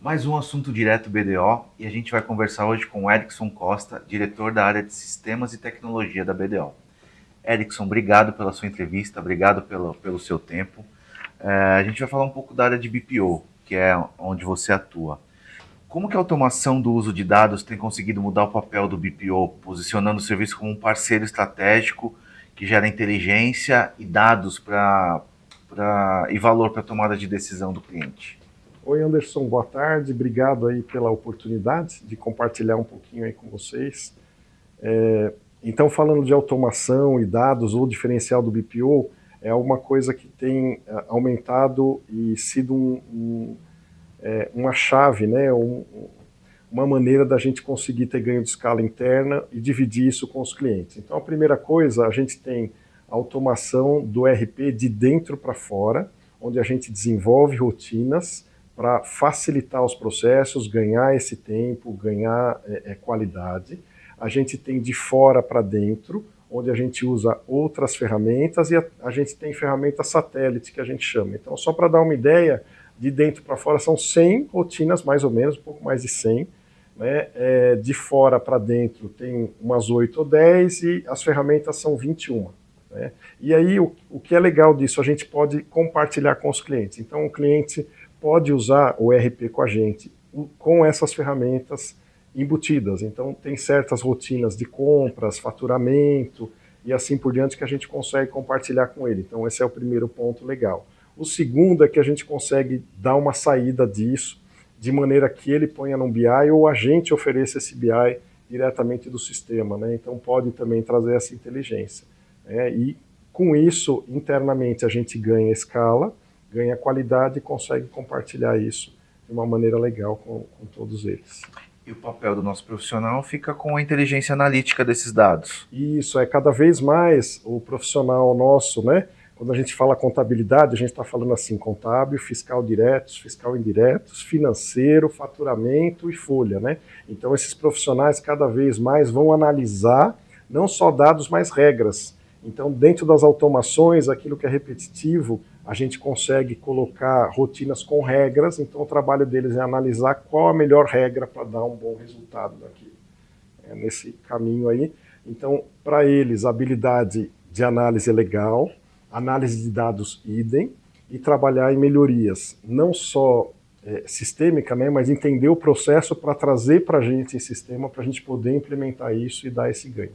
Mais um assunto direto BDO e a gente vai conversar hoje com o Erickson Costa, diretor da área de Sistemas e Tecnologia da BDO. Erickson, obrigado pela sua entrevista, obrigado pelo seu tempo. A gente vai falar um pouco da área de BPO, que é onde você atua. Como que a automação do uso de dados tem conseguido mudar o papel do BPO, posicionando o serviço como um parceiro estratégico que gera inteligência e dados e valor para a tomada de decisão do cliente? Oi, Anderson, boa tarde. Obrigado aí pela oportunidade de compartilhar um pouquinho aí com vocês. Então, falando de automação e dados, o diferencial do BPO é uma coisa que tem aumentado e sido uma chave, né? Uma maneira da gente conseguir ter ganho de escala interna e dividir isso com os clientes. Então, a primeira coisa, a gente tem a automação do RP de dentro para fora, onde a gente desenvolve rotinas para facilitar os processos, ganhar esse tempo, ganhar qualidade. A gente tem de fora para dentro, onde a gente usa outras ferramentas e a gente tem ferramentas satélite que a gente chama. Então, só para dar uma ideia, de dentro para fora são 100 rotinas, mais ou menos, um pouco mais de 100. Né? De fora para dentro tem umas 8 ou 10 e as ferramentas são 21. Né? E aí o que é legal disso, a gente pode compartilhar com os clientes. Então o cliente pode usar o RP com a gente com essas ferramentas embutidas. Então tem certas rotinas de compras, faturamento e assim por diante que a gente consegue compartilhar com ele. Então esse é o primeiro ponto legal. O segundo é que a gente consegue dar uma saída disso de maneira que ele ponha no BI ou a gente ofereça esse BI diretamente do sistema. Né? Então pode também trazer essa inteligência. E com isso, internamente, a gente ganha escala, ganha qualidade e consegue compartilhar isso de uma maneira legal com todos eles. E o papel do nosso profissional fica com a inteligência analítica desses dados. Isso, é cada vez mais o profissional nosso, né? Quando a gente fala contabilidade, a gente está falando assim, contábil, fiscal diretos, fiscal indiretos, financeiro, faturamento e folha, né? Então esses profissionais cada vez mais vão analisar não só dados, mas regras. Então dentro das automações, aquilo que é repetitivo, a gente consegue colocar rotinas com regras, então o trabalho deles é analisar qual a melhor regra para dar um bom resultado daquilo. É nesse caminho aí. Então, para eles, a habilidade de análise é legal, análise de dados idem, e trabalhar em melhorias, não só sistêmica, né, mas entender o processo para trazer para a gente em sistema, para a gente poder implementar isso e dar esse ganho.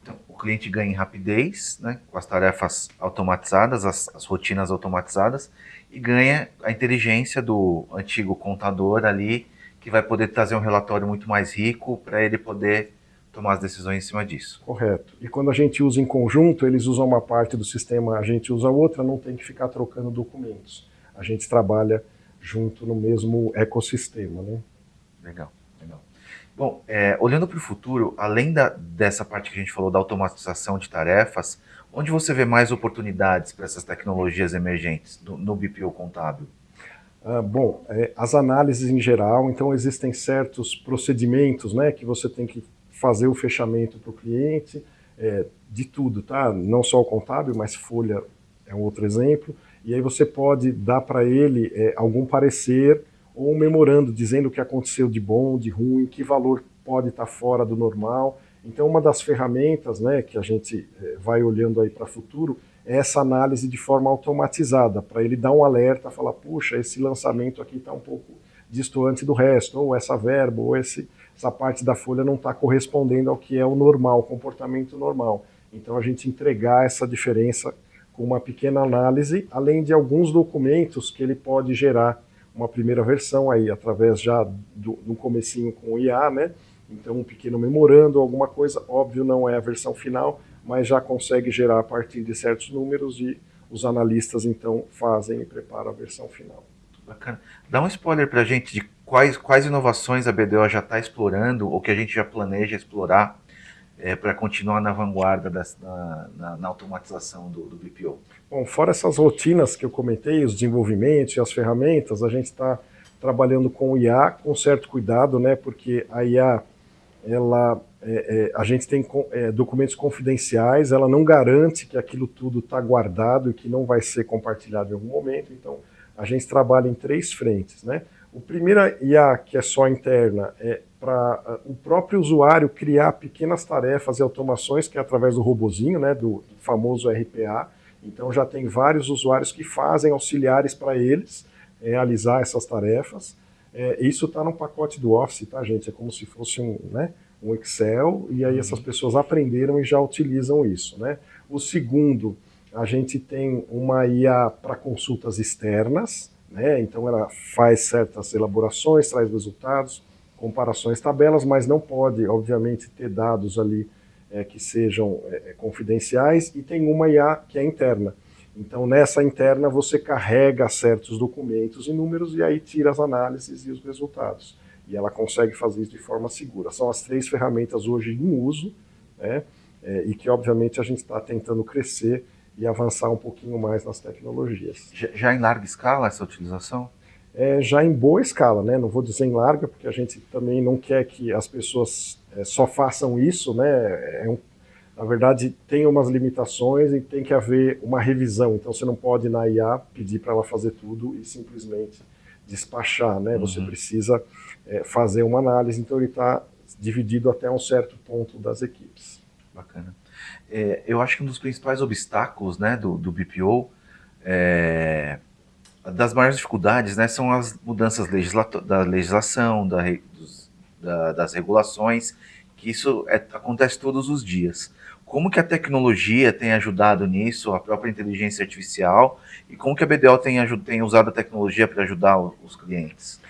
Então, o cliente ganha em rapidez, né, com as tarefas automatizadas, as rotinas automatizadas, e ganha a inteligência do antigo contador ali, que vai poder trazer um relatório muito mais rico para ele poder tomar as decisões em cima disso. Correto. E quando a gente usa em conjunto, eles usam uma parte do sistema, a gente usa outra, não tem que ficar trocando documentos. A gente trabalha junto no mesmo ecossistema, né? Legal, legal. Bom, olhando para o futuro, além dessa parte que a gente falou da automatização de tarefas, onde você vê mais oportunidades para essas tecnologias emergentes no BPO contábil? Bom, as análises em geral, então existem certos procedimentos, né, que você tem que fazer o fechamento para o cliente, de tudo, tá? Não só o contábil, mas folha é um outro exemplo. E aí você pode dar para ele algum parecer ou um memorando dizendo o que aconteceu de bom, de ruim, que valor pode estar fora do normal. Então, uma das ferramentas, né, que a gente vai olhando aí para o futuro é essa análise de forma automatizada, para ele dar um alerta, falar, puxa, esse lançamento aqui está um pouco distoante do resto, ou essa verba, ou essa parte da folha não está correspondendo ao que é o normal, o comportamento normal. Então, a gente entregar essa diferença com uma pequena análise, além de alguns documentos que ele pode gerar uma primeira versão aí, através já do comecinho com o IA, né? Então, um pequeno memorando, alguma coisa, óbvio, não é a versão final, mas já consegue gerar a partir de certos números e os analistas, então, fazem e preparam a versão final. Bacana. Dá um spoiler para a gente de quais inovações a BDO já está explorando ou que a gente já planeja explorar para continuar na vanguarda na automatização do BPO. Bom, fora essas rotinas que eu comentei, os desenvolvimentos e as ferramentas, a gente está trabalhando com o IA com certo cuidado, né? Porque a IA, a gente tem documentos confidenciais, ela não garante que aquilo tudo está guardado e que não vai ser compartilhado em algum momento. Então, a gente trabalha em 3 frentes, né? O primeiro IA, que é só interna, é para o próprio usuário criar pequenas tarefas e automações, que é através do robozinho, né, do famoso RPA. Então já tem vários usuários que fazem auxiliares para eles realizar essas tarefas. Isso está no pacote do Office, tá, gente? É como se fosse um Excel, e aí essas pessoas aprenderam e já utilizam isso, né? O segundo, a gente tem uma IA para consultas externas, né? Então ela faz certas elaborações, traz resultados, comparações, tabelas, mas não pode, obviamente, ter dados ali que sejam confidenciais, e tem uma IA que é interna. Então, nessa interna, você carrega certos documentos e números e aí tira as análises e os resultados. E ela consegue fazer isso de forma segura. São as 3 ferramentas hoje em uso, né? E que, obviamente, a gente está tentando crescer e avançar um pouquinho mais nas tecnologias. Já em larga escala essa utilização? Já em boa escala, né? Não vou dizer em larga, porque a gente também não quer que as pessoas só façam isso, né? Na verdade, tem umas limitações e tem que haver uma revisão. Então, você não pode, na IA, pedir para ela fazer tudo e simplesmente despachar, né? Você precisa fazer uma análise. Então, ele está dividido até um certo ponto das equipes. Bacana. Eu acho que um dos principais obstáculos, né, do BPO, das maiores dificuldades, né, são as mudanças da legislação, das regulações, que isso acontece todos os dias. Como que a tecnologia tem ajudado nisso, a própria inteligência artificial, e como que a BDO tem usado a tecnologia para ajudar os clientes?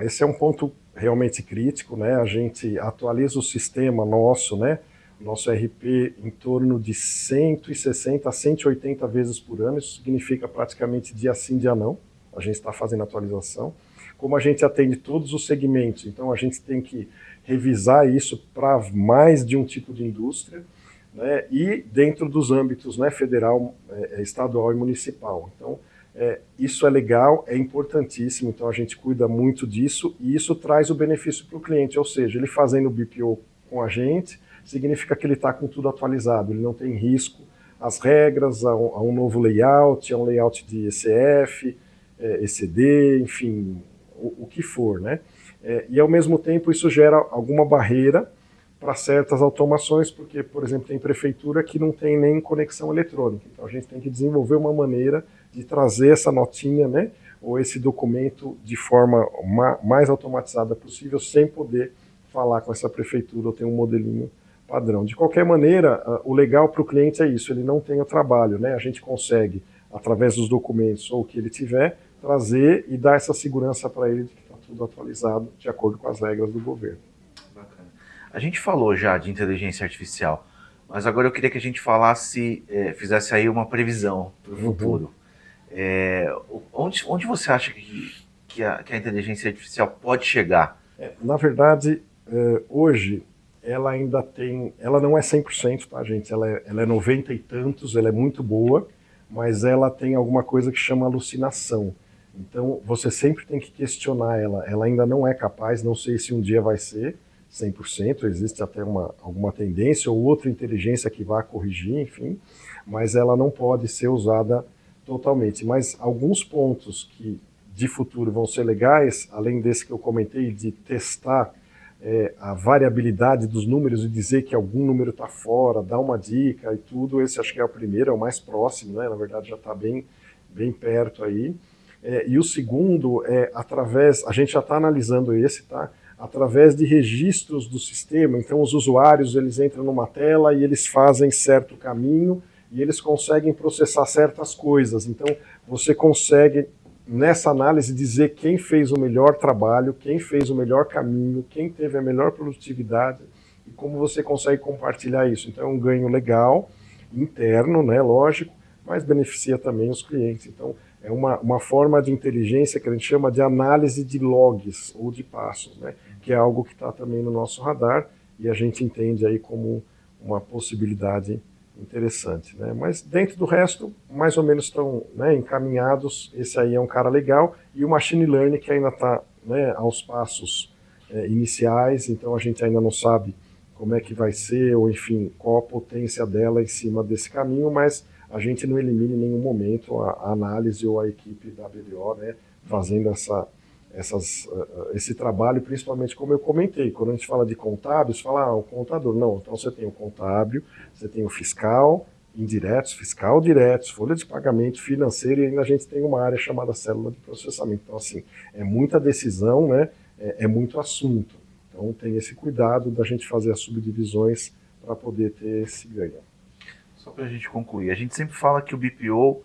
Esse é um ponto realmente crítico, né? A gente atualiza o sistema nosso, né? Nosso RP em torno de 160 a 180 vezes por ano, isso significa praticamente dia sim, dia não. A gente está fazendo atualização. Como a gente atende todos os segmentos, então a gente tem que revisar isso para mais de um tipo de indústria, né, e dentro dos âmbitos, né, federal, estadual e municipal. Então, isso é legal, é importantíssimo, então a gente cuida muito disso, e isso traz o benefício para o cliente, ou seja, ele fazendo o BPO com a gente, significa que ele está com tudo atualizado, ele não tem risco, as regras, a um novo layout, a um layout de ECF, ECD, enfim, o que for, né? E ao mesmo tempo isso gera alguma barreira para certas automações, porque, por exemplo, tem prefeitura que não tem nem conexão eletrônica. Então a gente tem que desenvolver uma maneira de trazer essa notinha, né, ou esse documento de forma mais automatizada possível, sem poder falar com essa prefeitura ou ter um modelinho padrão. De qualquer maneira, o legal para o cliente é isso, ele não tem o trabalho, né? A gente consegue, através dos documentos ou o que ele tiver, trazer e dar essa segurança para ele de que está tudo atualizado de acordo com as regras do governo. Bacana. A gente falou já de inteligência artificial, mas agora eu queria que a gente fizesse aí uma previsão para o futuro. Onde você acha que a inteligência artificial pode chegar? Na verdade, hoje, ela não é 100%, tá, gente? Ela é 90 e tantos, ela é muito boa, mas ela tem alguma coisa que chama alucinação. Então, você sempre tem que questionar ela. Ela ainda não é capaz, não sei se um dia vai ser 100%, existe até alguma tendência ou outra inteligência que vá corrigir, enfim, mas ela não pode ser usada totalmente. Mas alguns pontos que de futuro vão ser legais, além desse que eu comentei, de testar a variabilidade dos números e dizer que algum número está fora, dar uma dica e tudo, esse acho que é o primeiro, é o mais próximo, né? Na verdade já está bem perto aí. E o segundo é a gente já está analisando esse, tá? Através de registros do sistema, então os usuários eles entram numa tela e eles fazem certo caminho e eles conseguem processar certas coisas, então você consegue nessa análise dizer quem fez o melhor trabalho, quem fez o melhor caminho, quem teve a melhor produtividade e como você consegue compartilhar isso. Então é um ganho legal, interno, né, lógico, mas beneficia também os clientes. Então é uma forma de inteligência que a gente chama de análise de logs ou de passos, né, que é algo que está também no nosso radar e a gente entende aí como uma possibilidade interessante, né? Mas dentro do resto, mais ou menos estão, né, encaminhados. Esse aí é um cara legal e o machine learning que ainda está, né, aos passos iniciais, então a gente ainda não sabe como é que vai ser ou enfim qual a potência dela em cima desse caminho, mas a gente não elimina em nenhum momento a análise ou a equipe da BDO, né, fazendo esse trabalho, principalmente como eu comentei, quando a gente fala de contábil, você fala, o contador, não, então você tem o contábil, você tem o fiscal, indiretos, fiscal diretos, folha de pagamento, financeiro, e ainda a gente tem uma área chamada célula de processamento. Então, assim, é muita decisão, né? É muito assunto. Então, tem esse cuidado da gente fazer as subdivisões para poder ter esse ganho. Só para a gente concluir, a gente sempre fala que o BPO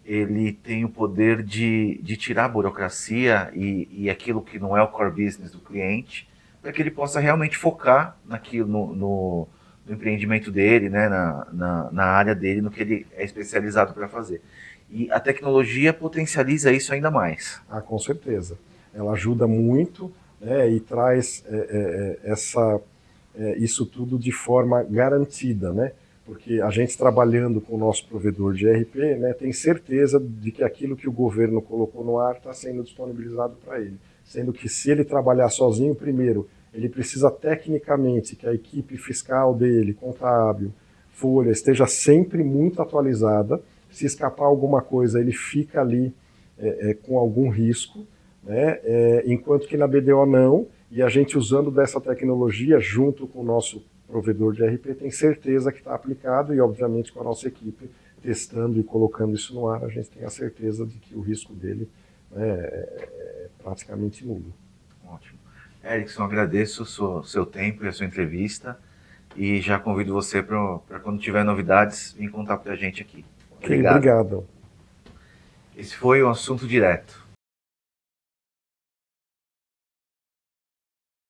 ele tem o poder de tirar a burocracia e aquilo que não é o core business do cliente, para que ele possa realmente focar naquilo, no empreendimento dele, né, na área dele, no que ele é especializado para fazer. E a tecnologia potencializa isso ainda mais. Ah, com certeza. Ela ajuda muito, né, e traz isso tudo de forma garantida, né? Porque a gente trabalhando com o nosso provedor de ERP, né, tem certeza de que aquilo que o governo colocou no ar está sendo disponibilizado para ele. Sendo que se ele trabalhar sozinho, primeiro, ele precisa tecnicamente que a equipe fiscal dele, contábil, folha, esteja sempre muito atualizada. Se escapar alguma coisa, ele fica ali com algum risco, né? Enquanto que na BDO não, e a gente usando dessa tecnologia junto com o nosso provedor de ERP tem certeza que está aplicado e, obviamente, com a nossa equipe testando e colocando isso no ar, a gente tem a certeza de que o risco dele, né, é praticamente nulo. Ótimo. Erickson, agradeço o seu tempo e a sua entrevista e já convido você para quando tiver novidades, vir contar para a gente aqui. Obrigado. Esse foi o Assunto Direto.